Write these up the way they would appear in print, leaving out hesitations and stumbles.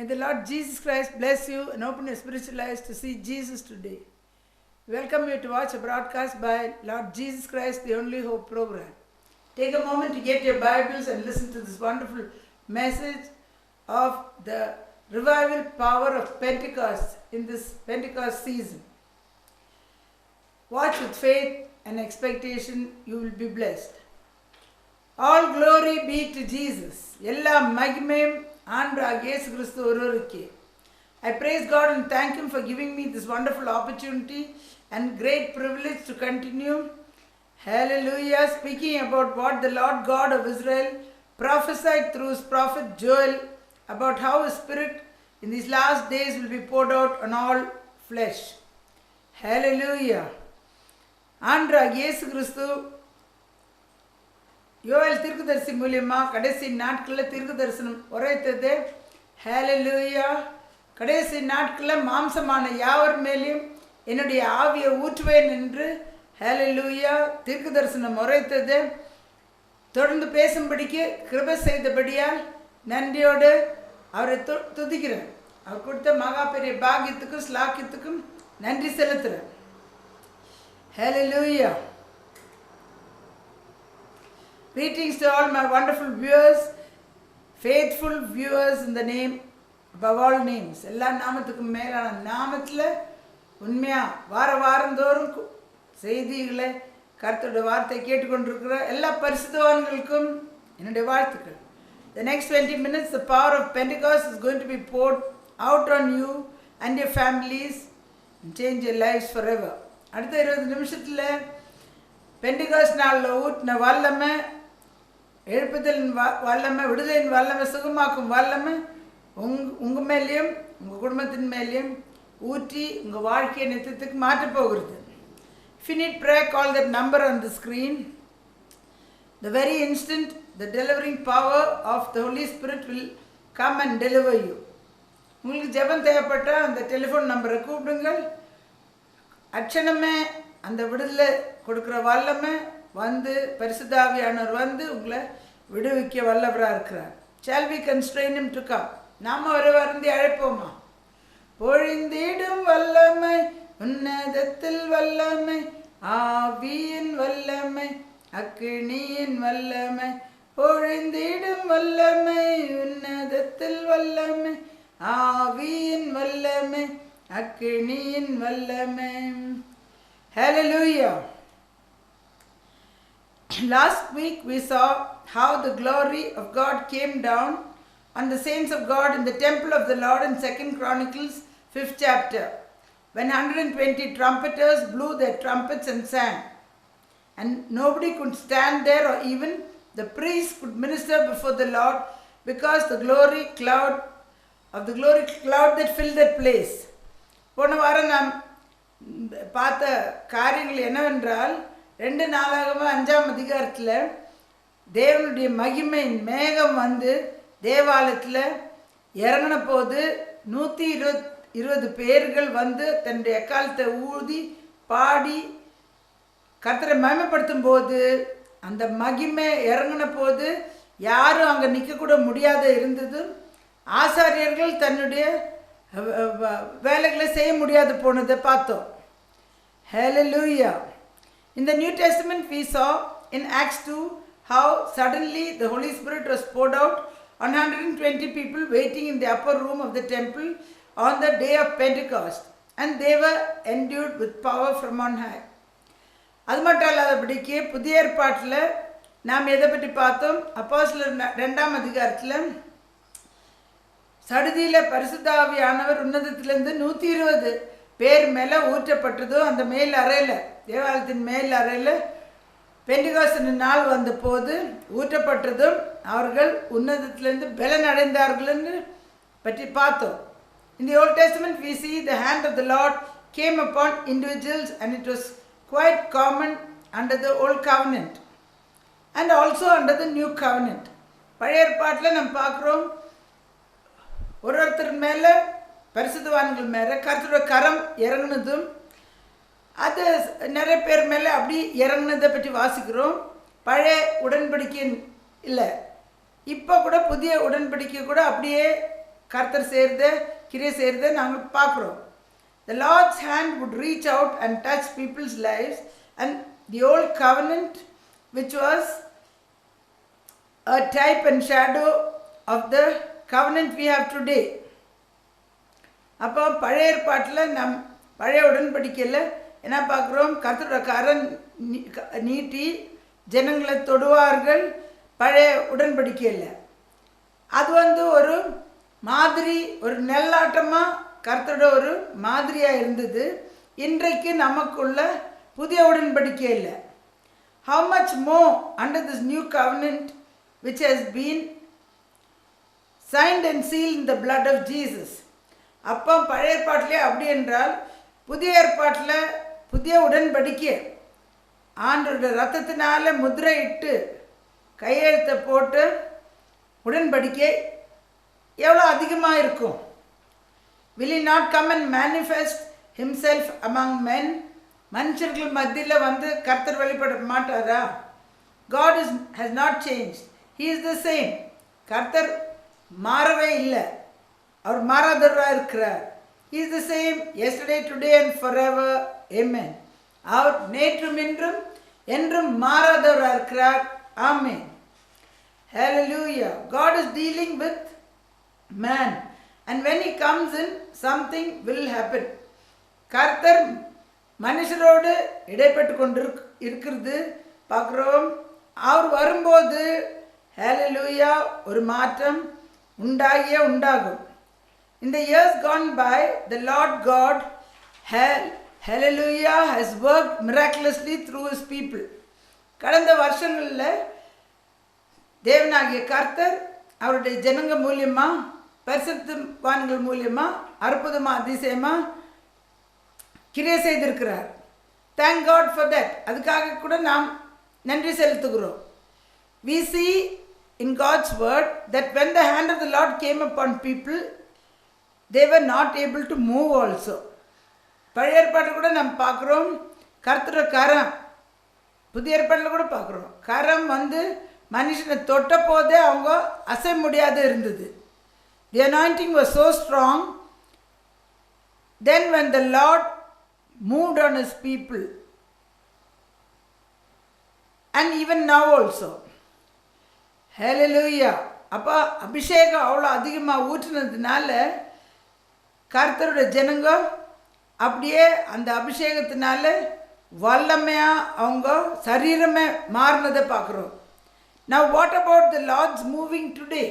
May the Lord Jesus Christ bless you and open your spiritual eyes to see Jesus today. Welcome you to watch a broadcast by Lord Jesus Christ, the Only Hope program. Take a moment to get your Bibles and listen to this wonderful message of the revival power of Pentecost in this Pentecost season. Watch with faith and expectation, you will be blessed. All glory be to Jesus. எல்லா மகிமையும் ஆண்டவராகிய இயேசு கிறிஸ்து ஒருவருக்கே. I praise God and thank Him for giving me this wonderful opportunity and great privilege to continue. Hallelujah. Speaking about what the Lord God of Israel prophesied through His prophet Joel about how His Spirit in these last days will be poured out on all flesh. Hallelujah. ஆண்டவராகிய இயேசு கிறிஸ்து யோவேல் தீர்க்கதரிசி மூலியமா கடைசி நாட்களில் தீர்க்க தரிசனம் உரைத்தது. ஹல்லேலூயா. கடைசி நாட்களில் மாம்சமான யாவர் மேலேயும் என்னுடைய ஆவியை ஊற்றுவேன் என்று ஹல்லேலூயா தீர்க்க தரிசனம் உரைத்தது. தொடர்ந்து பேசும்படிக்கு கிருபை செய்தபடியால் நன்றியோடு அவரை துதிக்கிறேன். அவர் கொடுத்த மகா பெரிய பாக்கியத்துக்கும் ஸ்லாக்கியத்துக்கும் நன்றி செலுத்துகிறேன். ஹல்லேலூயா. Greetings to all my wonderful viewers, faithful viewers in the name above all names. எல்லா நாமத்துக்கும் மேலான நாமத்தில் உண்மையாக வாரந்தோறும் செய்திகளை கர்த்தருடைய வார்த்தை கேட்டுக்கொண்டிருக்கிற எல்லா பரிசுத்தவான்களுக்கும் என்னுடைய வாழ்த்துக்கள். The next 20 minutes, the power of Pentecost is going to be poured out on you and your families and change your lives forever. அடுத்த 20 நிமிஷத்தில் பெண்டிகாஸ்ட் நாளில் ஊட்டின வல்லமை, எழுப்புதலின் வல்லமை, விடுதலின் வல்லமை, சுகமாக்கும் வல்லமை உங்கள் மேலேயும் உங்கள் குடும்பத்தின் மேலேயும் ஊற்றி உங்கள் வாழ்க்கையை நித்தியத்துக்கு மாற்றப் போகிறது. If you need prayer, call that number on the screen. The very instant the delivering power of the Holy Spirit will come and deliver you. உங்களுக்கு ஜெபம் தேவைப்பட்டால் அந்த டெலிஃபோன் நம்பரை கூப்பிடுங்கள். அட்சணமே அந்த விடுதலை கொடுக்குற வல்லமை வந்து பரிசுத்த ஆவியானவர் வந்து உங்களை விடுவிக்க வல்லவராக இருக்கிறார். Shall we constrain him to come? நாம் அவரை வருந்தி அழைப்போமா? பொழிந்திடும் வல்லமை, உன்னதத்தில் வல்லமை, ஆவியின் வல்லமை, அக்கினியின் வல்லமை, பொழிந்திடும் வல்லமை, உன்னதத்தில் வல்லமை, ஆவியின் வல்லமை, அக்கினியின் வல்லமை. Hallelujah. Last week we saw how the glory of God came down on the saints of God in the temple of the Lord in 2 Chronicles 5th chapter, when 120 trumpeters blew their trumpets and sang, and nobody could stand there, or even the priests could minister before the Lord because the glory cloud that filled that place. போன வாரம் நாம் பார்த்த காரியங்கள் என்னவென்றால், 2 நாளாகம 5ஆம் அதிகாரத்தில் தேவனுடைய மகிமையின் மேகம் வந்து தேவாலயத்தில் இறங்கின போது 120 பேர்கள் வந்து தன்னுடைய எக்காலத்தை ஊதி பாடி கர்த்தரை மகிமைப்படுத்தும் போது, அந்த மகிமை இறங்கின போது யாரும் அங்கே நிற்கக்கூட முடியாத இருந்தது. ஆசாரியர்கள் தன்னுடைய வேலைகளை செய்ய முடியாது போனதை பார்த்தோம். Hallelujah. In the New Testament we saw in Acts 2 how suddenly the Holy Spirit was poured out on 120 people waiting in the upper room of the temple on the day of Pentecost, and they were endued with power from on high. அது மட்டும் இல்லாதபடிக்கு புதிய ஏற்பாட்டில் நாம் எதை பற்றி பார்த்தோம்? அப்போஸ்தலர் 2ஆம் அதிகாரத்தில் சடுதியில் பரிசுத்த ஆவியானவர் உன்னதத்திலிருந்து 120 பேர் மேலே ஊற்றப்பட்டதோ அந்த மேல் அறையில், தேவாலயத்தின் மேல் அறையில் பெண்டிகாஸ்ட் நாள் வந்த போது ஊற்றப்பட்டதும் அவர்கள் உன்னதத்திலிருந்து பலன் அடைந்தார்கள்னு பற்றி பார்த்தோம். In the Old Testament we see the hand of the Lord came upon individuals, and it was quite common under the Old Covenant and also under the New Covenant. பழைய ஏற்பாட்டில் நம்ம பார்க்குறோம், ஒருத்தர் மேலே பரிசுத்தவான்கள் மேலே கர்த்தருடைய கரம் இறங்குனதும் அது நிறைய பேர் மேலே அப்படி இறங்குனதை பற்றி வாசிக்கிறோம். பழைய உடன்படிக்கை இல்லை, இப்போ கூட புதிய உடன்படிக்கை கூட அப்படியே கர்த்தர் செய்கிறத கிரியை செய்கிறத நாங்கள் பார்க்குறோம். The Lord's hand would reach out and touch people's lives, and the old covenant, which was a type and shadow of the covenant we have today. அப்போ பழைய ஏற்பாட்டில் பழைய உடன்படிக்கையில் என்ன பார்க்குறோம்? கர்த்தரோட கரம் நீட்டி ஜனங்களை தொடுவார்கள். பழைய உடன்படிக்கையில் அது ஒரு மாதிரி, ஒரு நெல்லாட்டமாக கர்த்தரோட ஒரு மாதிரியாக இருந்தது. இன்றைக்கு நமக்குள்ள புதிய உடன்படிக்கையில் how much more under this new covenant which has been signed and sealed in the blood of Jesus. அப்போ பழைய ஏற்பாட்டிலே அப்படி என்றால் புதிய ஏற்பாட்டில் புதிய உடன்படிக்கை ஆண்டவருடைய ரத்தத்தினால முத்திரையிட்டு கையெழுத்தை போட்டு உடன்படிக்கை எவ்வளோ அதிகமாக இருக்கும்? Will he not come and manifest himself among men? மனுஷர்கள் மத்தியில் வந்து கர்த்தர் வெளிப்பட மாட்டாரா? God has not changed. He is the same. கர்த்தர் மாறவே இல்லை. அவர் மாறாதவராக இருக்கிறார். He is the same yesterday, today and forever. Amen. அவர் நேற்றும் இன்றும் என்றும் மாறாதவராக இருக்கிறார். Amen. Hallelujah. God is dealing with man, and when he comes in, something will happen. கர்த்தர் மனுஷரோடு இடைப்பட்டு கொண்டு இருக்கிறது பார்க்குறோம். அவர் வரும்போது ஹalleluya ஒரு மாற்றம் உண்டாகும். In the years gone by, the Lord God hallelujah has worked miraculously through his people. கடந்த வருஷங்களில் தேவனாகிய கர்த்தர் அவருடைய ஜனங்க மூலியமாக பரிசுத்தவான்கள் மூலியமாக அற்புதமாக அதிசயமாக கிரியை செய்திருக்கிறார். Thank God for that. அதுக்காக கூட நாம் நன்றி செலுத்துகிறோம். We see in God's word that when the hand of the Lord came upon people, they were not able to move also. பழைய ஏற்பாட்டில் கூட நாம் பார்க்குறோம் கர்த்தரோட கரம். புதிய ஏற்பாட்டில் கூட பார்க்குறோம் கரம் வந்து மனுஷனை தொட்ட போதே அவங்க அசைய முடியாது இருந்தது. The anointing was so strong. Then when the Lord moved on his people, and even now also, hallelujah. அப்போ அபிஷேகம் அவ்வளோ அதிகமாக ஊற்றினதுனால கர்த்தருடைய ஜனங்க அப்படியே அந்த அபிஷேகத்தினால வல்லமையாக அவங்க சரீரமே மாறினதை பார்க்குறோம். Now what about the Lord's moving today?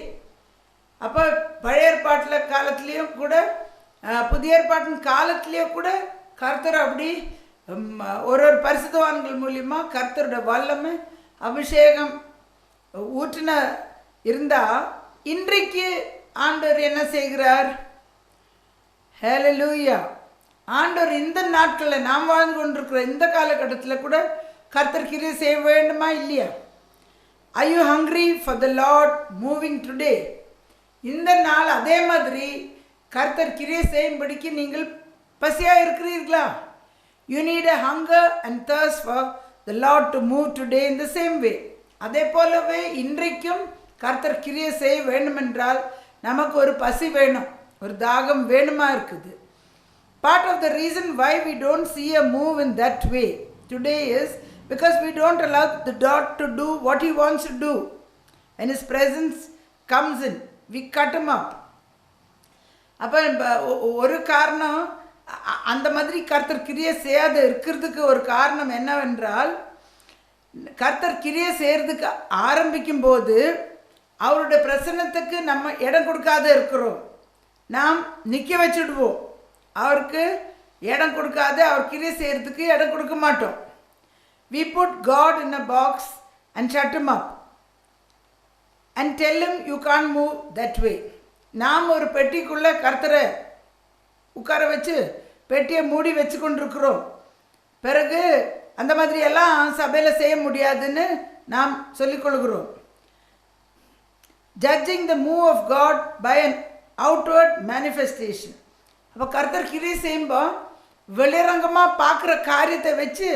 அப்போ பழைய ஏற்பாட்டில் காலத்துலேயும் கூட புதிய ஏற்பாட்டின் காலத்துலேயும் கூட கர்த்தர் அப்படி ஒரு பரிசுத்தவான்கள் மூலியமாக கர்த்தரோட வல்லமை அபிஷேகம் ஊற்றின இருந்தால் இன்றைக்கு ஆண்டவர் என்ன செய்கிறார்? ஹalleluya. ஆண்டவர் இந்த நாட்களில் நாம் வாழ்ந்து கொண்டிருக்கிற இந்த காலகட்டத்தில் கூட கர்த்தர் கிரியை செய்ய வேண்டுமா இல்லையா? Are you hungry for the Lord moving today? இந்த நாள் அதே மாதிரி கர்த்தர் கிரியை செய்யும்படிக்கு நீங்கள் பசியாக இருக்கிறீர்களா? You need a hunger and thirst for the Lord to move today in the same way. அதே போலவே இன்றைக்கும் கர்த்தர் கிரியை செய்ய வேண்டுமென்றால் நமக்கு ஒரு பசி வேணும், ஒரு தாகம் வேணுமா இருக்குது. Part of the reason why we don't see a move in that way today is because we don't allow the Lord to do what he wants to do. When his presence comes in, we cut him up. அப்போ ஒரு காரணம் அந்த மாதிரி கர்த்தர் கிரியை செய்யாத இருக்கிறதுக்கு ஒரு காரணம் என்னவென்றால் கர்த்தர் கிரியை செய்கிறதுக்கு ஆரம்பிக்கும் போது அவருடைய பிரசன்னத்துக்கு நம்ம இடம் கொடுக்காத இருக்கிறோம். நாம் நிற்க வச்சுடுவோம். அவருக்கு இடம் கொடுக்காத அவர் கிரியை செய்கிறதுக்கு இடம் கொடுக்க மாட்டோம். We put God in a box and shut him up and tell him you can't move that way. நாம் ஒரு பெட்டிக்குள்ளே கர்த்தரை உட்கார வச்சு பெட்டியை மூடி வச்சு கொண்டிருக்கிறோம். பிறகு அந்த மாதிரி எல்லாம் சபையில் செய்ய முடியாதுன்னு நாம் சொல்லிக்கொள்கிறோம். Judging the move of God by an outward manifestation. அப்போ கர்த்தர் கிரியை செய்யும்போது வெளிரங்கமாக பார்க்குற காரியத்தை வச்சு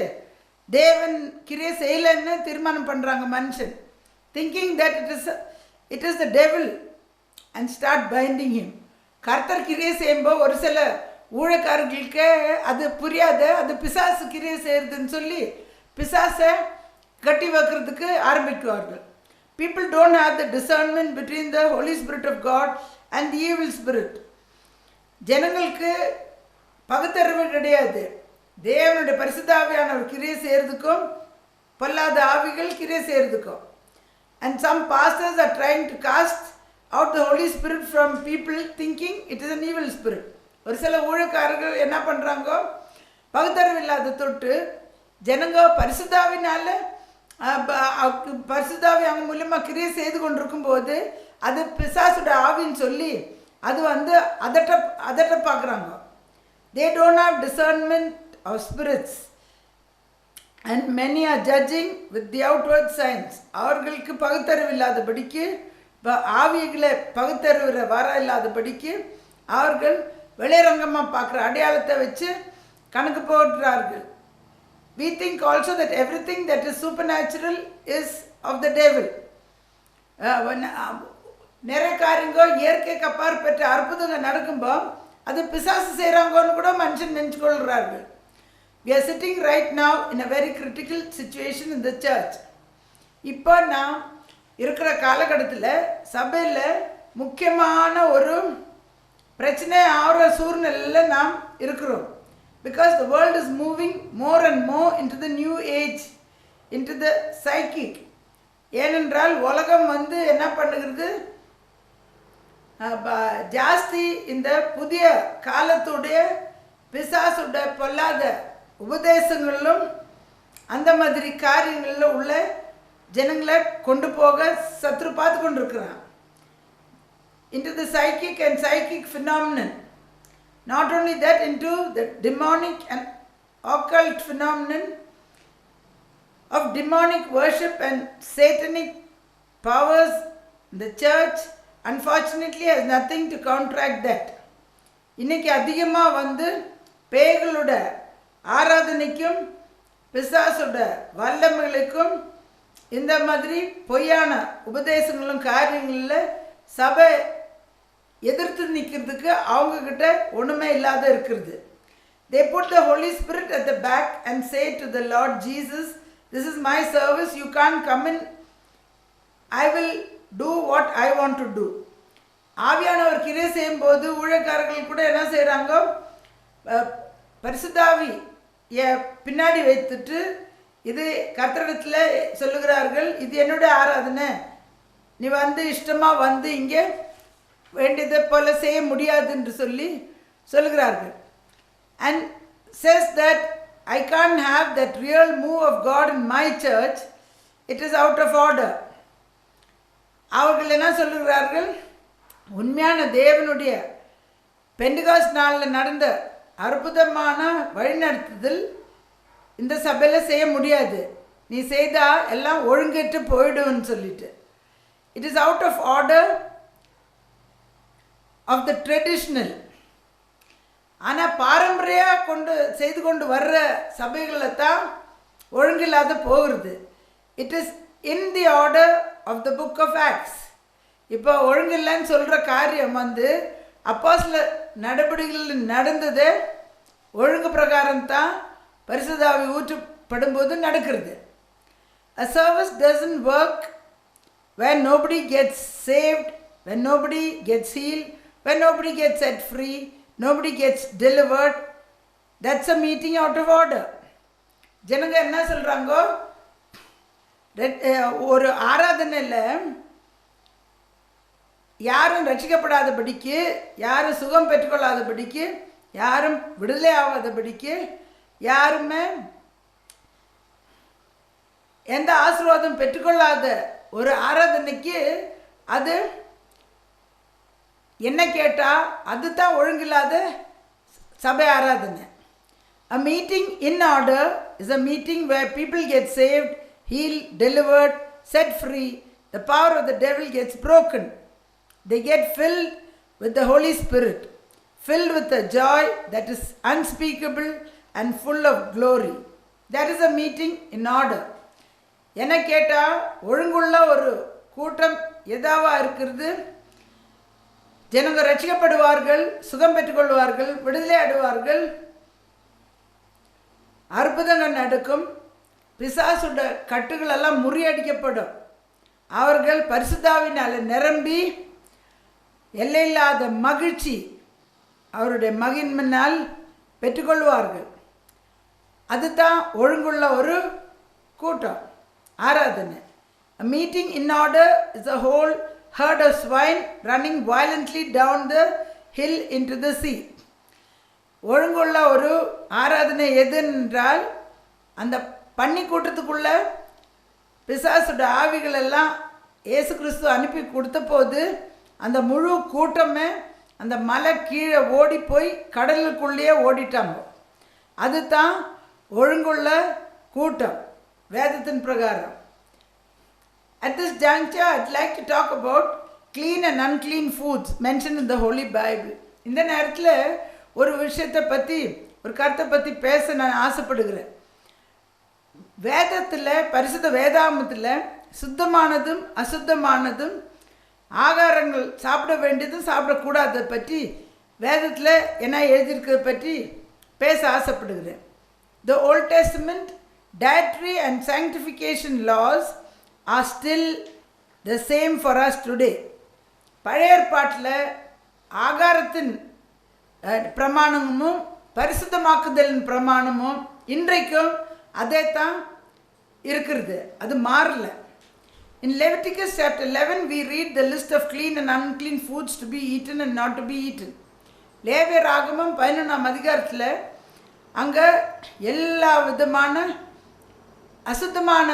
தேவன் கிரியை செய்யலைன்னு தீர்மானம் பண்ணுறாங்க மனுஷன். Thinking that it is the devil and start binding him. கர்த்தர் கிரியை செய்யும்போது ஒரு சில ஊழியக்காரர்களுக்கு அது புரியாது, அது பிசாசு கிரியை செய்யறதுன்னு சொல்லி பிசாசை கட்டி வைக்கிறதுக்கு ஆரம்பிக்குவார்கள். People don't have the discernment between the Holy Spirit of God and the evil spirit. ஜனங்களுக்கு பகுத்தறிவு கிடையாது. தேவனுடைய பரிசுத்த ஆவியானவர் கிரியை செய்யறதுக்கும் பொல்லாத ஆவிகள் கிரியை செய்யறதுக்கும். And some pastors are trying to cast out the Holy Spirit from people thinking it is an evil spirit. ஒரு சில ஊழியக்காரர்கள் என்ன பண்ணுறாங்க, பகுத்தறிவு இல்லாத தொட்டு ஜனங்க பரிசுத்தாவினால பரிசுத்தாவி அவங்க மூலமாக கிரியை செய்து கொண்டிருக்கும் போது அது பிசாசுட ஆவின்னு சொல்லி அது அதட்ட பார்க்குறாங்க. They don't have discernment of spirits and many are judging with the outward signs. அவர்களுக்கு பகுத்தறிவு இல்லாதபடிக்கு ஆவிகளை பகுத்தறிவு வர இல்லாதபடிக்கு அவர்கள் வெளிரங்கமாக பார்க்குற அடையாளத்தை வச்சு கணக்கு போடுறார்கள். We think also that everything that is supernatural is of the devil. நிறைய காரியங்க இயற்கைக்கு அப்பாற்பட்ட அற்புதங்கள் நடக்கும்போது அது பிசாசு செய்கிறாங்கன்னு கூட மனுஷன் நினச்சி கொள்கிறார்கள். We are sitting right now in a very critical situation in the church. இப்போ நான் இருக்கிற காலகட்டத்தில் சபையில் முக்கியமான ஒரு பிரச்சனை ஆகிற சூழ்நிலையில் நாம் இருக்கிறோம். Because the world is moving more and more into the new age, into the psychic. ஏனென்றால் உலகம் என்ன பண்ணுகிறது, ஜாஸ்தி இந்த புதிய காலத்துடைய பிசாசுட பொல்லாத உபதேசங்களிலும் அந்த மாதிரி காரியங்களில் உள்ள ஜனங்களை கொண்டு போக சத்ரு பார்த்து கொண்டிருக்கிறான். Into the psychic and psychic phenomenon. Not only that, into the demonic and occult phenomenon of demonic worship and satanic powers. The church unfortunately has nothing to counteract that. இன்னைக்கு அதிகமாக பேய்களோட ஆராதனைக்கும் பிசாசுட வல்லமைகளுக்கும் இந்த மாதிரி பொய்யான உபதேசங்களும் காரியங்களில் சபை எதிர்த்து நிற்கிறதுக்கு அவங்கக்கிட்ட ஒன்றுமே இல்லாத இருக்கிறது. They put the Holy Spirit at the back and say to the Lord Jesus, this is my service, you can't come in, I will do what I want to do. ஆவியானவர் கிரியை செய்யும்போது ஊழியக்காரர்கள் கூட என்ன செய்கிறாங்க, பரிசுத்தாவி பின்னாடி வைத்துட்டு இது கர்த்தரிடத்தில் சொல்லுகிறார்கள், இது என்னுடைய ஆராதனை, நீ இஷ்டமாக இங்கே வேண்டியதை போல செய்ய முடியாது என்று சொல்லி சொல்லுகிறார்கள். And says that I can't have that real move of God in my church, it is out of order. அவர்கள் என்ன சொல்லுகிறார்கள், உண்மையான தேவனுடைய பெண்டிகாஸ்ட் நாளில் நடந்த அற்புதமான வழிநடத்துதல் இந்த சபையில் செய்ய முடியாது, நீ செய்தால் எல்லாம் ஒழுங்கேற்று போயிடுன்னு சொல்லிட்டு. It is out of order of the traditional. ஆனால் பாரம்பரியாக செய்து கொண்டு வர்ற சபைகளில் தான் ஒழுங்கில்லாத போகிறது. It is in the order of the book of Acts. இப்போ ஒழுங்கில்லைன்னு சொல்கிற காரியம் அப்போஸ்தலர் நடவடிக்கைகளில் நடந்தது ஒழுங்கு பிரகாரம் தான் பரிசுத்தாவி ஊற்றப்படும்போது நடக்கிறது. A service doesn't work when nobody gets saved, when nobody gets healed, when nobody gets set free, nobody gets delivered. That's a meeting out of order. ஜனங்க என்ன சொல்கிறாங்க, ஒரு ஆராதனையில் யாரும் ரட்சிக்கப்படாதபடிக்கு, யாரும் சுகம் பெற்றுக்கொள்ளாதபடிக்கு, யாரும் விடுதலை ஆகாதபடிக்கு, யாருமே எந்த ஆசீர்வாதம் பெற்றுக்கொள்ளாத ஒரு ஆராதனைக்கு அது என்ன கேட்டால் அதுதான் ஒழுங்கில்லாத சபை ஆராதனை. A meeting in order is a meeting where people get saved, healed, delivered, set free. The power of the devil gets broken. They get filled with the Holy Spirit, filled with a joy that is unspeakable and full of glory. That is a meeting in order. என்ன கேட்டால் ஒழுங்குள்ள ஒரு கூட்டம் எதாவாக இருக்கிறது, ஜனங்க ரட்சிக்கப்படுவார்கள், சுகம் பெற்றுக்கொள்வார்கள், விடுதலை அடைவார்கள், அற்புதங்கள் நடக்கும், பிசாசுட கட்டுகள் எல்லாம் முறியடிக்கப்படும். அவர்கள் பரிசுத்தாவினால் நிரம்பி எல்லையில்லாத மகிழ்ச்சி அவருடைய மகிமையினால் பெற்றுக்கொள்வார்கள். அதுதான் ஒழுங்குள்ள ஒரு கூட்டம், ஆராதனை. A meeting in order is a whole herd of swine running violently down the hill into the sea. ஒழுங்குள்ள ஒரு ஆராதனை எது என்றால், அந்த பன்னி கூட்டத்துக்குள்ள பிசாசுட ஆவிகள் எல்லாம் இயேசு கிறிஸ்து அனுப்பி கொடுத்த போது அந்த முழு கூட்டமே அந்த மலை கீழே ஓடி போய் கடலுக்குள்ளேயே ஓடிட்டாங்க. அதுதான் ஒழுங்குள்ள கூட்டம் வேதத்தின் பிரகாரம். At this juncture, I'd like to talk about clean and unclean foods mentioned in the Holy Bible. இந்த நேரத்தில் ஒரு விஷயத்தை பற்றி, ஒரு கருத்தை பற்றி பேச நான் ஆசைப்படுகிறேன். வேதத்தில், பரிசுத்த வேதாமத்தில் சுத்தமானதும் அசுத்தமானதும், ஆகாரங்கள் சாப்பிட வேண்டியதும் சாப்பிடக்கூடாததை பற்றி வேதத்தில் என்ன எழுதியிருக்கிறத பற்றி பேச ஆசைப்படுகிறேன். The Old Testament dietary and sanctification laws are still the same for us today. பழைய ஏற்பாட்டில் ஆகாரத்தின் பிரமாணமும் பரிசுத்தமாக்குதலின் பிரமாணமும் இன்றைக்கும் அதே தான் இருக்கிறது, அது மாறல. In Leviticus chapter 11 we read the list of clean and unclean foods to be eaten and not to be eaten. லேவியர் ஆகமம் 11ஆம் அதிகாரத்தில் அங்கே எல்லா விதமான அசுத்தமான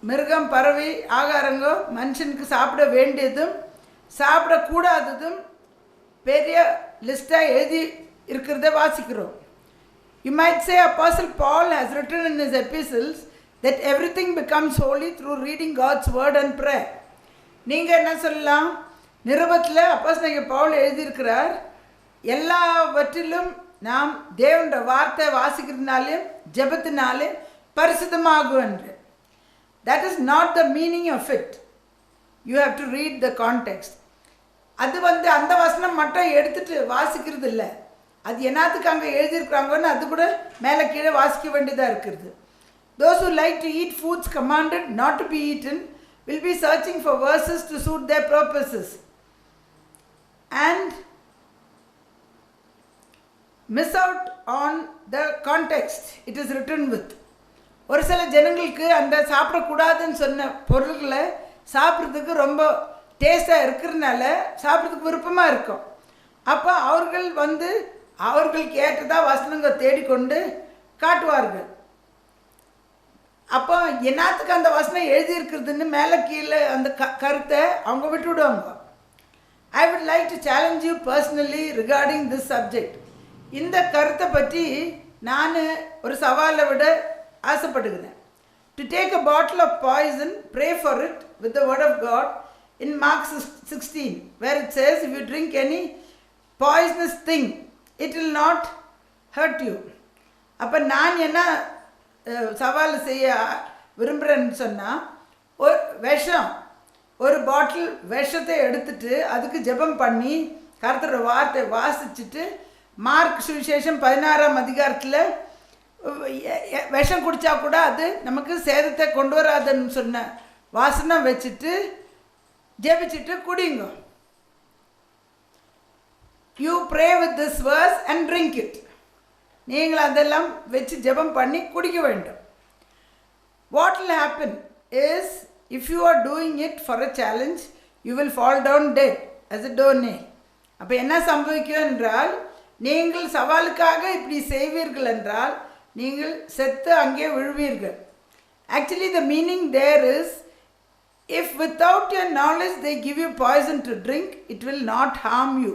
மிருகம், பறவை, ஆகாரங்கள் மனுஷனுக்கு சாப்பிட வேண்டியதும் சாப்பிடக்கூடாததும் பெரிய லிஸ்ட்டாக எழுதி இருக்கிறத வாசிக்கிறோம். You might say Apostle Paul has written in his epistles that everything becomes holy through reading God's word and prayer. நீங்கள் என்ன சொல்லலாம்? நிருபத்தில் அப்போஸ்தலனாகிய பவுல் எழுதியிருக்கிறார், எல்லாவற்றிலும் நாம் தேவனுடைய வார்த்தை வாசிக்கிறதுனாலே ஜெபத்தினாலே பரிசுத்தமாகும் என்று. That is not the meaning of it. You have to read the context. அது அந்த வசனம் மட்டும் எடுத்துட்டு வாசிக்கிறது இல்லை, அது என்னத்துக்கு அங்கே எழுதியிருக்கிறாங்கன்னு அது கூட மேலே கீழே வாசிக்க வேண்டியதாக இருக்கிறது. Those who like to eat foods commanded not to be eaten will be searching for verses to suit their purposes and miss out on the context it is written with. ஒரு சில ஜனங்களுக்கு அந்த சாப்பிடக்கூடாதுன்னு சொன்ன பொருள்களை சாப்பிட்றதுக்கு ரொம்ப டேஸ்டாக இருக்கிறதுனால சாப்பிட்றதுக்கு விருப்பமாக இருக்கும். அப்போ அவர்கள் அவர்களுக்கு ஏற்றதாக வசனங்கள் தேடிக்கொண்டு காட்டுவார்கள். அப்போ என்னத்துக்கு அந்த வசனம் எழுதியிருக்கிறதுன்னு மேலே கீழே அந்த கருத்தை அவங்க விட்டுவிடுவாங்க. I would like to challenge you personally regarding this subject. இந்த கருத்தை பற்றி நான் ஒரு சவாலை விட ஆசைப்படுகிறேன். To take a bottle of poison, pray for it with the word of God in Mark 16, where it says, if you drink any poisonous thing, it will not hurt you. அப்போ நான் என்ன சவால் செய்ய விரும்புகிறேன்னு சொன்னால், ஒரு பாட்டில் விஷத்தை எடுத்துட்டு அதுக்கு ஜெபம் பண்ணி கர்த்தரோட வார்த்தை வாசிச்சுட்டு, மார்க் சுவிசேஷம் 16ஆம் அதிகாரத்தில் விஷம் குடித்தா கூட அது நமக்கு சேதத்தை கொண்டு வராதுன்னு சொன்ன வாசனம் வச்சுட்டு ஜெபிச்சுட்டு குடிங்க. You pray with this verse and drink it. நீங்கள் அதெல்லாம் வச்சு ஜெபம் பண்ணி குடிக்க வேண்டும். What will happen is, if you are doing it for a challenge, you will fall down dead as a doornail. அப்போ என்ன சம்பவிக்கும் என்றால், நீங்கள் சவாலுக்காக இப்படி செய்வீர்கள் என்றால் நீங்கள் செத்து அங்கே விழுவீர்கள். Actually the meaning there is, if without your knowledge they give you poison to drink, it will not harm you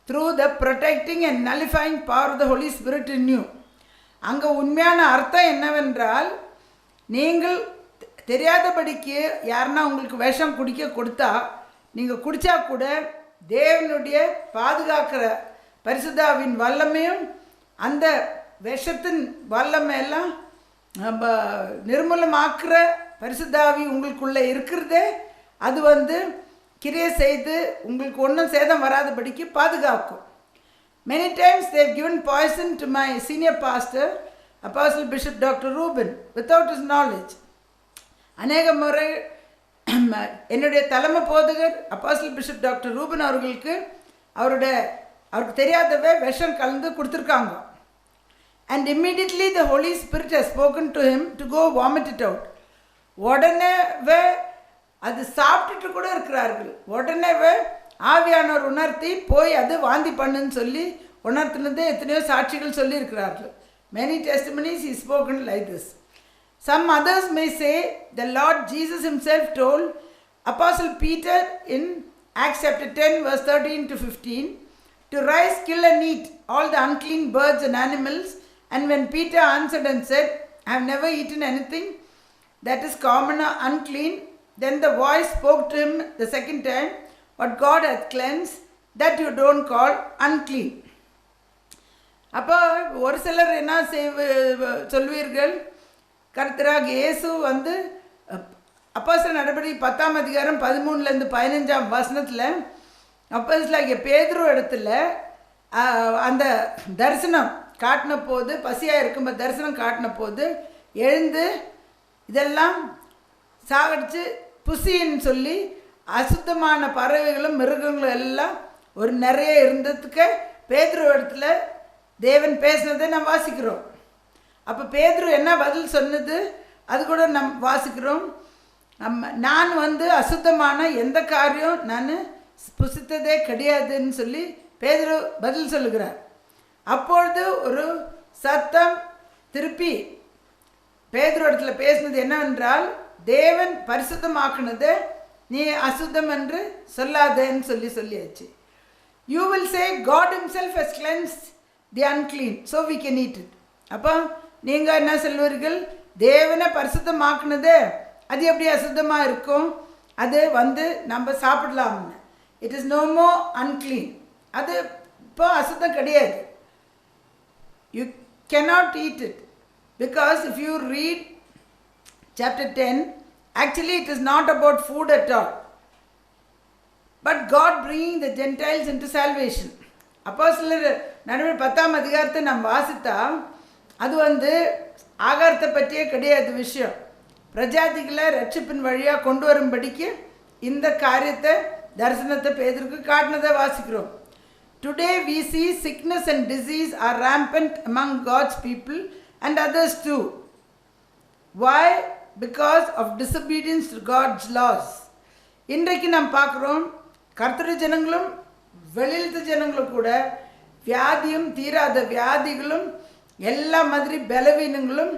through the protecting and nullifying power of the Holy Spirit in you. அங்கே உண்மையான அர்த்தம் என்னவென்றால், நீங்கள் தெரியாதபடிக்கு யாருன்னா உங்களுக்கு விஷம் குடிக்க கொடுத்தா நீங்கள் குடித்தா கூட தேவனுடைய பாதுகாக்கிற பரிசுத்தாவின் வல்லமையும் அந்த விஷத்தின் வல்லமையெல்லாம் நிர்மூலமாக்குற பரிசுத்தாவி உங்களுக்குள்ளே இருக்கிறதே, அது கிரியை செய்து உங்களுக்கு ஒன்றும் சேதம் வராதபடிக்கு பாதுகாக்கும். Many times they have given poison to my senior pastor, Apostle Bishop Dr. Reuben, without his knowledge. அநேக முறை என்னுடைய தலைமை போதகர் அப்பாஸ்டல் பிஷப் டாக்டர் ரூபன் அவர்களுக்கு அவருக்கு தெரியாதவே விஷம் கலந்து கொடுத்துருக்காங்க. And immediately the Holy Spirit has spoken to him to go vomit it out. உடனேவே அது சாப்பிட்டுட்டு கூட இருக்கிறார்கள். உடனேவே ஆவியானவர் உணர்த்தி போய் அது வாந்தி பண்ணுன்னு சொல்லி உணர்த்தினது எத்தனையோ சாட்சிகள் சொல்லி இருக்கிறார்கள். Many testimonies he spoken like this. Some others may say the Lord Jesus himself told Apostle Peter in Acts chapter 10 verse 13 to 15 to rise, kill and eat all the unclean birds and animals. And when Peter answered and said, I have never eaten anything that is common or unclean, then the voice spoke to him the second time, what God hath cleansed, that you don't call unclean. அப்போ ஒரு சிலர் என்ன சொல்வீர்கள், கர்த்தராகிய இயேசு அப்போஸ்தலர் நடபடிகள் 10ஆம் அதிகாரம் 13 15 வசனத்தில் அப்போஸ்தலராகிய பேதுரு இடத்துல அந்த தரிசனம் காட்டின போது, பசியாக இருக்கும்போது தரிசனம் காட்டின போது எழுந்து இதெல்லாம் சாகடித்து புசின்னு சொல்லி அசுத்தமான பறவைகளும் மிருகங்களும் எல்லாம் ஒரு நிறைய இருந்ததுக்கு பேதுரு இடத்துல தேவன் பேசினதை நாம் வாசிக்கிறோம். அப்போ பேதுரு என்ன பதில் சொன்னது அது கூட நம் வாசிக்கிறோம். நான் அசுத்தமான எந்த காரியம் நான் புசித்ததே கிடையாதுன்னு சொல்லி பேதுரு பதில் சொல்லுகிறார். அப்பொழுது ஒரு சத்தம் திருப்பி பேதுரு இடத்துல பேசினது என்னவென்றால், தேவன் பரிசுத்தமாக்குனது நீ அசுத்தம் என்று சொல்லாதேன்னு சொல்லியாச்சு. You will say God himself has cleansed the unclean so we can eat it. அப்போ நீங்கள் என்ன சொல்வீர்கள், தேவனை பரிசுத்தமாக்குனது அது எப்படி அசுத்தமாக இருக்கும், அது நம்ம சாப்பிடலாம்னு. It is no more unclean. அது இப்போ அசுத்தம் கிடையாது. You cannot eat it because if you read chapter 10, actually it is not about food at all, but God bringing the Gentiles into salvation. அப்போஸ்தலர் நடபடிகள் 10ஆம் அதிகாரத்தை நாம் வாசித்தா அது ஆகாரத்தை பற்றியே கிடையாது விஷயம். பிரஜாதிகளை ரட்சிப்பின் வழியாக கொண்டு வரும்படிக்கு இந்த காரியத்தை தரிசனத்தை பேதுருக்கு காட்டினதை வாசிக்கிறோம். Today we see sickness and disease are rampant among God's people and others too. Why? Because of disobedience to God's laws. இன்றைக்கு நாம் பார்க்குறோம், கர்த்தருடைய ஜனங்களும் வெளியிலத்து ஜனங்களும் கூட வியாதியும் தீராத வியாதிகளும் எல்லா மாதிரி பலவீனங்களும்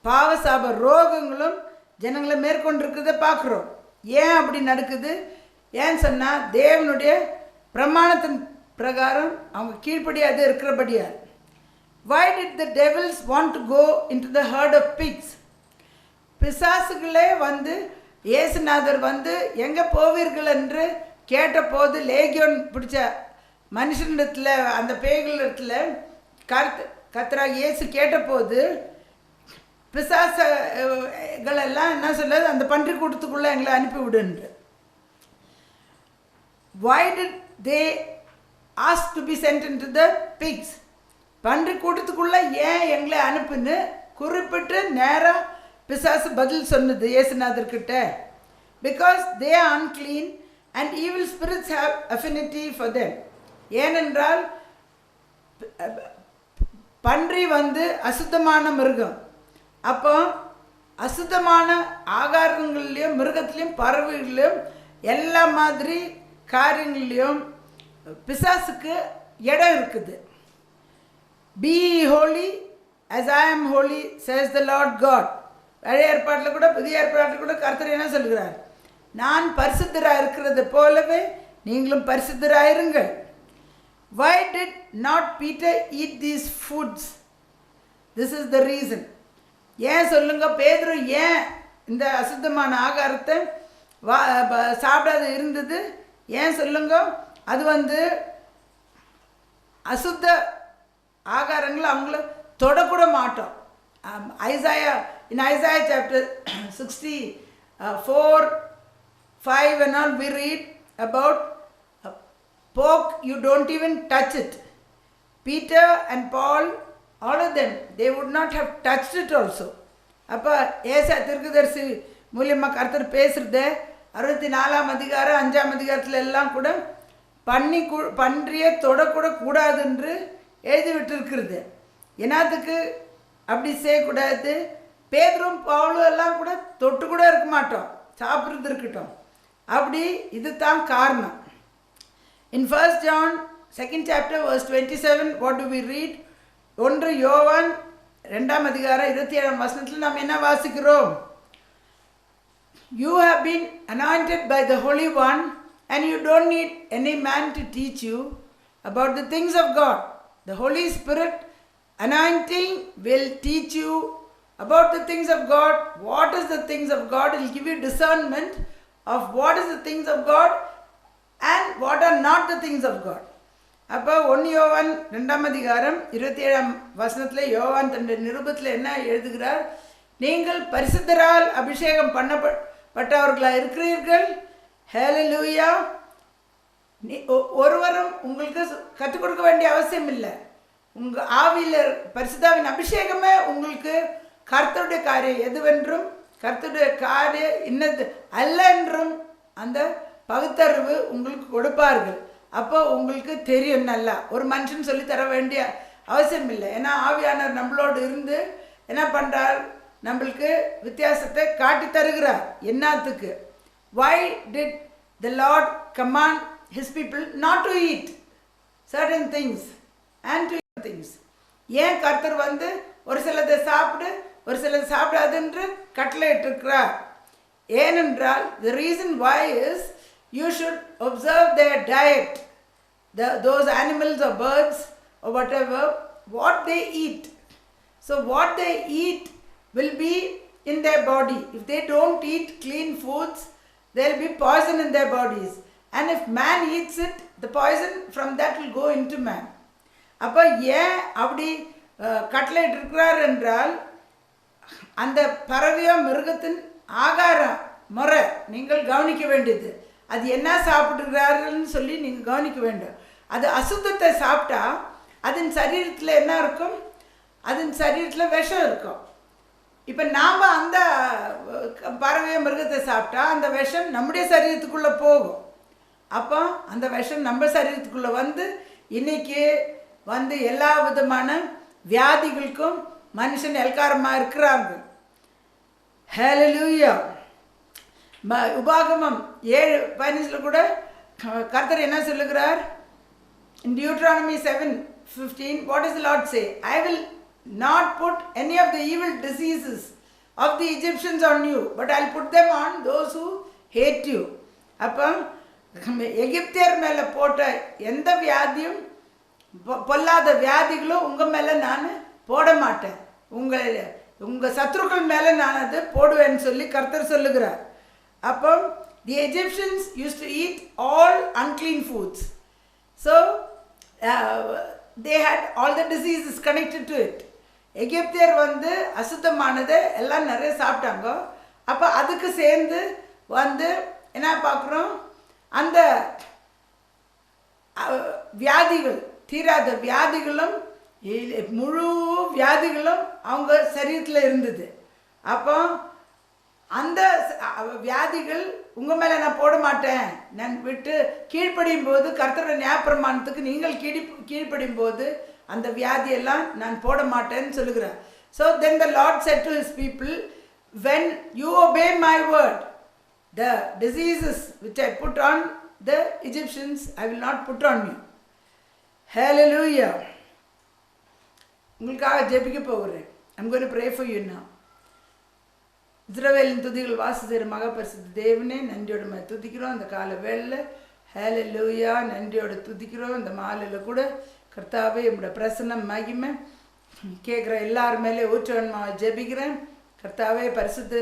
பாவசாப ரோகங்களும் ஜனங்களை மேற்கொண்டிருக்கிறத பார்க்குறோம். ஏன் அப்படி நடக்குது? ஏன்னு சொன்னால் தேவனுடைய பிரமாணத்தின் பிரகாரம் அவங்க கீழ்ப்படியாது இருக்கிறபடியா. Why did the devils want to go into the herd of pigs? பிசாசுகளே இயேசுநாதர் எங்கே போவீர்கள் என்று கேட்டபோது லேகியோன் பிடிச்ச மனுஷனிடத்தில் அந்த பேய்களிடத்தில் கர்த்தராகிய இயேசு கேட்டபோது பிசாசுகளெல்லாம் என்ன சொல்லுது, அந்த பன்றி கூட்டத்துக்குள்ளே எங்களை அனுப்பிவிடுன்று. Why did they ask to be sent into the pigs? பன்றி கூட்டத்துக்குள்ளே ஏன் எங்களை அனுப்புன்னு குறிப்பிட்டு நேராக பிசாசு பதில் சொன்னது இயேசுநாதர்கிட்ட. Because they are unclean and evil spirits have affinity for them. ஏனென்றால் பன்றி அசுத்தமான மிருகம். அப்போ அசுத்தமான ஆகாரங்கள்லையும் மிருகத்துலேயும் பறவைகளையும் எல்லா மாதிரி காரியங்கள்லையும் பிசாசுக்கு இடம் இருக்குது. Be holy as I am holy says the Lord God. பழைய ஏற்பாட்டில் கூட புதிய ஏற்பாட்டில் கூட கர்த்தர் என்ன சொல்கிறார், நான் பரிசுத்தராக இருக்கிறது போலவே நீங்களும் பரிசுத்தராயிருங்கள். Why did not Peter eat these foods? This is the reason. ஏன் சொல்லுங்க, பேதுரு ஏன் இந்த அசுத்தமான ஆகாரத்தை சாப்பிடாத இருந்தது? ஏன் சொல்லுங்க, அது அசுத்த ஆகாரங்களை அவங்கள தொடக்கூட மாட்டோம். in Isaiah chapter 64, 5 and all we read, about pork, you don't even touch it. Peter and Paul, all of them, they would not have touched it also. அப்போ ஏசா தீர்க்கதரிசி மூலியமாக கர்த்தர் பேசுகிறத 64ஆம் அதிகாரம் 5ஆம் அதிகாரத்தில் எல்லாம் கூட பன்றியை தொடக்கூட கூடாது என்று எழுதி விட்டுருக்கிறது. என்னத்துக்கு அப்படி செய்யக்கூடாது? பேதுரும் பவுலும் எல்லாம் கூட தொட்டு கூட இருக்க மாட்டோம், சாப்பிட்றது இருக்கட்டும். அப்படி இது தான் காரணம். In 1 John 2nd chapter verse 27, what do we read? 1 யோவான் 2ஆம் அதிகாரம் 27ஆம் வசனத்தில் நாம் என்ன வாசிக்கிறோம்? You have been anointed by the Holy One and you don't need any man to teach you about the things of God. The Holy Spirit anointing will teach you about the things of God. What is the things of God? It will give you discernment of what is the things of God and what are not the things of God. அப்போ 1 யோவான் 2ஆம் அதிகாரம் 27ஆம் வசனத்தில் யோவான் தன்னுடைய நிருபத்தில் என்ன எழுதுகிறார்? நீங்கள் பரிசுத்தரால் அபிஷேகம் பண்ணப்பட்டவர்களாக இருக்கிறீர்கள். ஹல்லேலூயா. ஒருவரும் உங்களுக்கு கற்றுக் கொடுக்க வேண்டிய அவசியம் இல்லை. உங்கள் ஆவியில் பரிசுத்தாவின் அபிஷேகமே உங்களுக்கு கர்த்தருடைய காரியம் எதுவென்றும் கர்த்தருடைய காரியம் இன்னது அல்ல என்றும் அந்த பகுத்தறிவு உங்களுக்கு கொடுப்பார்கள். அப்போ உங்களுக்கு தெரியும் நல்லா. ஒரு மனுஷன் சொல்லி தர வேண்டிய அவசியம் இல்லை. ஏன்னா ஆவியானவர் நம்மளோடு இருந்து என்ன பண்ணுறார்? நம்மளுக்கு வித்தியாசத்தை காட்டி தருகிறார். என்னத்துக்கு? Why did the Lord command his people not to eat certain things and to eat things? ஏன் கர்த்தர் ஒரு சிலதை சாப்பிடு ஒரு சிலதை சாப்பிடாது என்று கட்டளை இட்டிருக்கிறார்? ஏனென்றால் the reason why is you should observe their diet, those animals or birds or whatever, what they eat. So what they eat will be in their body. If they don't eat clean foods, there will be poison in their bodies. And if man eats it, the poison from that will go into man. அப்போ ஏன் அப்படி கட்டளை இருக்கிறார் என்றால் அந்த பறவையோ மிருகத்தின் ஆகார முறை நீங்கள் கவனிக்க வேண்டியது. அது என்ன சாப்பிடுகிறாருன்னு சொல்லி நீங்கள் கவனிக்க வேண்டும். அது அசுத்தத்தை சாப்பிட்டா அதன் சரீரத்தில் என்ன இருக்கும்? அதன் சரீரத்தில் விஷம் இருக்கும். இப்போ நாம் அந்த பறவைய மிருகத்தை சாப்பிட்டா அந்த விஷம் நம்முடைய சரீரத்துக்குள்ளே போகும். அப்போ அந்த விஷம் நம்ம சரீரத்துக்குள்ளே இன்னைக்கு எல்லா விதமான வியாதிகளுக்கும் மனுஷன் எல்காரமாக இருக்கிறார்கள். ஹல்லேலூயா. உபாகமம் 7:15 கூட கர்த்தர் என்ன சொல்லுகிறார்? In Deuteronomy 7:15, what does the Lord say? I will not put any of the evil diseases of the Egyptians on you, but I'll put them on those who hate you. அப்போ எகிப்தியர் மேலே போட்ட எந்த வியாதியும் பொல்லாத வியாதிகளும் உங்கள் மேலே நான் போட மாட்டேன். உங்கள் சத்துருக்கள் மேலே நான் அது போடுவேன்னு சொல்லி கர்த்தர் சொல்லுகிறார். அப்போ the Egyptians used to eat all unclean foods. So they had all the diseases connected to it. எகிப்தியர் அசுத்தமானதை எல்லாம் நிறைய சாப்பிட்டாங்க. அப்போ அதுக்கு சேர்ந்து என்ன பார்க்குறோம்? அந்த வியாதிகள், தீராத வியாதிகளும் முழு வியாதிகளும் அவங்க சரீரத்தில் இருந்தது. அப்போ அந்த வியாதிகள் உங்கள் மேலே நான் போட மாட்டேன், நான் விட்டு கீழ்ப்படியும் போது கர்த்தருடைய நியாயப்பிரமாணத்துக்கு நீங்கள் கீழ்ப்படியும் போது அந்த வியாதியெல்லாம் நான் போட மாட்டேன்னு சொல்லுகிறார். So then the Lord said to his people, when you obey my word, the diseases which I put on the Egyptians, I will not put on you. Hallelujah. உங்களுக்காக ஜெபிக்க போகிறேன். I'm going to pray for you now. இஸ்ரவேலின் துதிகள் வாசிக்கிற மகாபரிசுத்த தேவனே, நன்றியோட துதிக்கிறோம். அந்த கால வேளையில் ஹல்லேலூயா நன்றியோட துதிக்கிறோம். இந்த மாலையில் கூட கர்த்தாவே என்னோட பிரசன்னம் மகிமை கேட்குற எல்லார் மேலே ஊற்றவன்மாக ஜெபிக்கிறேன். கர்த்தாவே பரிசுத்த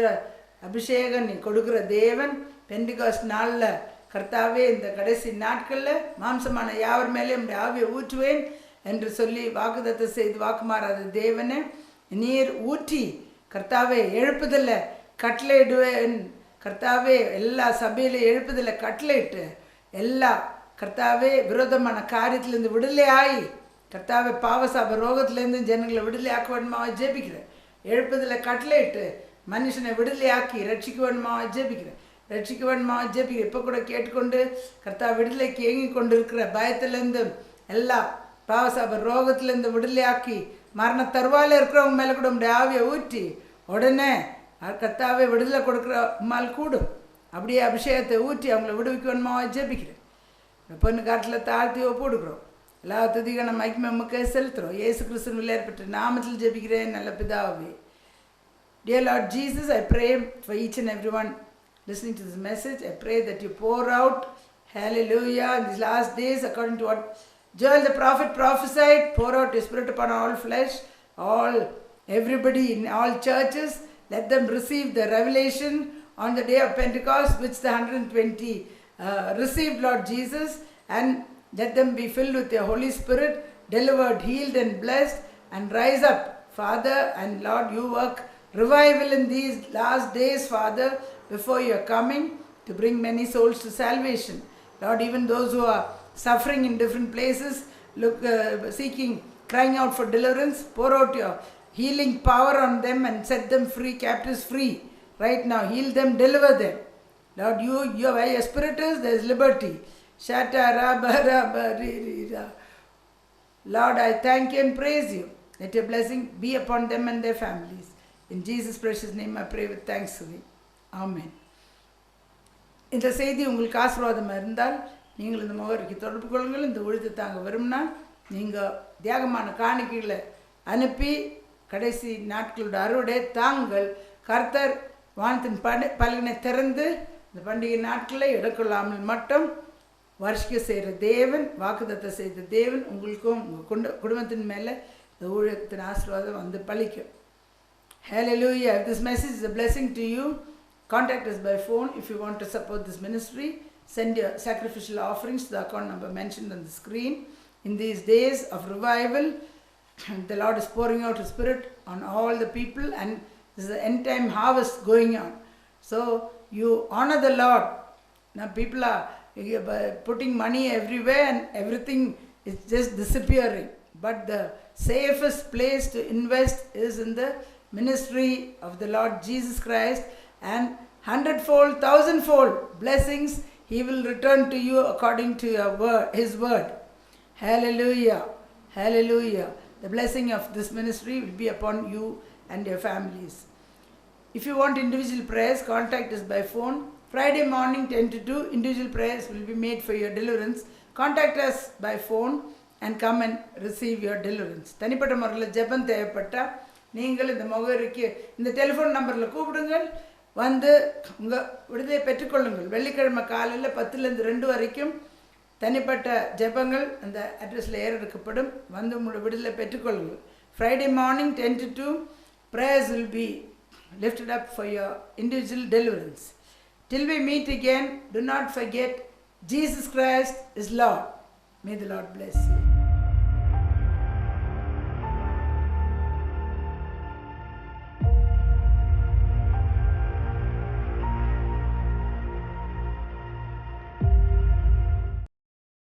அபிஷேகம் நீ கொடுக்குற தேவன். பெண்டிகாஸ்ட் நாளில் கர்த்தாவே இந்த கடைசி நாட்களில் மாம்சமான யாவர் மேலே என்னுடைய ஆவியை ஊற்றுவேன் என்று சொல்லி வாக்குத்தத்தம் செய்து வாக்குமாறாத தேவனே, நீர் ஊற்றி கர்த்தாவே எழுப்புதல்ல கட்டளையிடுவேன். கர்த்தாவே எல்லா சபையில எழுப்புதல்ல கட்டளையிட்டு எல்லா கர்த்தாவே விரோதமான காரியத்திலேருந்து விடுதலையாகி கர்த்தாவே பாவசாப ரோகத்திலேருந்து ஜனங்களை விடுதலையாக்க வேணுமா ஜெபிக்கிறேன். எழுப்பதில் கட்டளையிட்டு மனுஷனை விடுதலையாக்கி ரட்சிக்க வேணுமா ஜெபிக்கிறேன். ரட்சிக்க வேணுமா ஜெபிக்கிறேன். இப்போ கூட கேட்டுக்கொண்டு கர்த்தா விடுதலைக்கு ஏங்கி கொண்டு இருக்கிற பயத்திலேருந்து எல்லா பாவசாப ரோகத்திலேருந்து விடுதலையாக்கி மரண தருவாயில் இருக்கிறவங்க மேலே கூட உங்களுடைய ஆவியை ஊற்றி உடனே கர்த்தாவே விடுதலை கொடுக்குற உம்மால் கூடும். அப்படியே அபிஷேகத்தை ஊற்றி அவங்கள விடுவிக்க வேணுமா ஜெபிக்கிறேன். பொண்ணு காட்டில் தாழ்த்தி ஒப்புடுக்குறோம். எல்லா துதிகளை மகிமை நமக்கு செலுத்துகிறோம். இயேசு கிறிஸ்துவின் விளையாடப்பட்ட நாமத்தில் ஜெபிக்கிறேன் நல்ல பிதாவே. Dear Lord Jesus, I pray for each and everyone listening to this message. I pray that you pour out, hallelujah, in these last days according to what Joel the prophet prophesied, pour out your spirit upon all flesh, everybody in all churches. Let them receive the revelation on the day of Pentecost, which the 120 received, Lord Jesus, and let them be filled with your Holy Spirit, delivered, healed and blessed, and rise up, Father. And Lord, you work revival in these last days, Father, before you are coming to bring many souls to salvation. Lord, even those who are suffering in different places, seeking, crying out for deliverance, pour out your healing power on them and set them free, captives free. Right now, heal them, deliver them. Lord, where your spirit is, there is liberty. Lord, I thank you and praise you. Let your blessing be upon them and their families. In Jesus' precious name I pray with thanksgiving. Amen. இந்த செய்தி உங்களுக்கு ஆசீர்வாதமாக இருந்தால் நீங்கள் இந்த முகவரிக்கு தொடர்பு கொள்ளுங்கள். இந்த ஊழியத்தை தாங்க விரும்பினா நீங்கள் தியாகமான காணிக்கைகளை அனுப்பி கடைசி நாட்களோட அறுவடை தாங்கள் கர்த்தர் வானத்தின் பலனை திறந்து இந்த பண்டிகை நாட்களில் எடுக்கொள்ளாமல் மட்டும் வருஷிக்க செய்கிற தேவன், வாக்குத்தத்தை செய்த தேவன் உங்களுக்கும் உங்கள் குடும்பத்தின் மேலே இந்த ஊழியத்தின் ஆசீர்வாதம் வந்து பலிக்கும். Hallelujah. If this message is a blessing to you, contact us by phone. If you want to support this ministry, send your sacrificial offerings to the account number mentioned on the screen. In these days of revival, the Lord is pouring out His Spirit on all the people, and this is the end time harvest going on. So you honor the Lord. Now people are putting money everywhere and everything is just disappearing. But the safest place to invest is in the ministry of the Lord Jesus Christ, and 100-fold, 1,000-fold blessings He will return to you according to your word, His word. Hallelujah. Hallelujah. The blessing of this ministry will be upon you and your families. If you want individual prayers, contact us by phone. Friday morning 10 to 2, individual prayers will be made for your deliverance. Contact us by phone and come and receive your deliverance. தனிப்பட்ட முறையில் ஜெபம் தேவைப்பட்டால் நீங்கள் இந்த முகவரிக்கு இந்த telephone நம்பரில் கூப்பிடுங்கள், வந்து உங்கள் விடுதலை பெற்றுக்கொள்ளுங்கள். வெள்ளிக்கிழமை காலையில் 10லேருந்து 2 வரைக்கும் தனிப்பட்ட ஜெபங்கள் அந்த அட்ரஸில் ஏறெடுக்கப்படும். வந்து உங்களோட விடுதலை பெற்றுக்கொள்ளுங்கள். Friday morning 10 to 2, prayers will be lifted up for your individual deliverance. Till we meet again, do not forget Jesus Christ is Lord. May the Lord bless you.